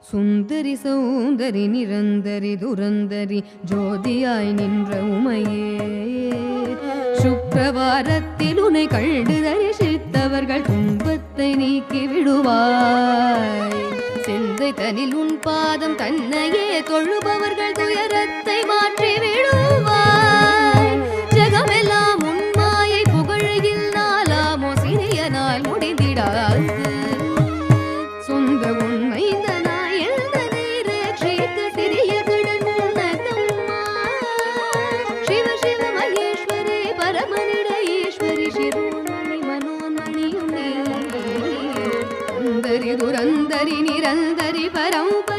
சுந்தரி சௌந்தரி நிரந்தரி துரந்தரி ஜோதியாய் நின்ற உமையே சுக்கிரவாரத்தில் உன்னை கண்டு தரிசித்தவர்கள் துன்பத்தை நீக்கி விடுவாய் செந்தை தனில் உன் பாதம் தன்னையே தொழுபவர்கள் துயரத்தை மாற்றி விடுவாய் ஜகமெல்லாம் உன் மாயை புகழையில் நாளாமோ சிறிய நாள் முடிந்திடாது சொந்த உண்மைந்தனாய் எழுந்த நீரேற்றிக்க சிறிய கடன் உன்னதம்மா சிவ சிவ மகேஸ்வரி பரமனிட ஈஸ்வரி சிரோமணி மனோன்மணியும் நீ சுந்தரி துரந்தரி நிரந்தரி பரம்பரை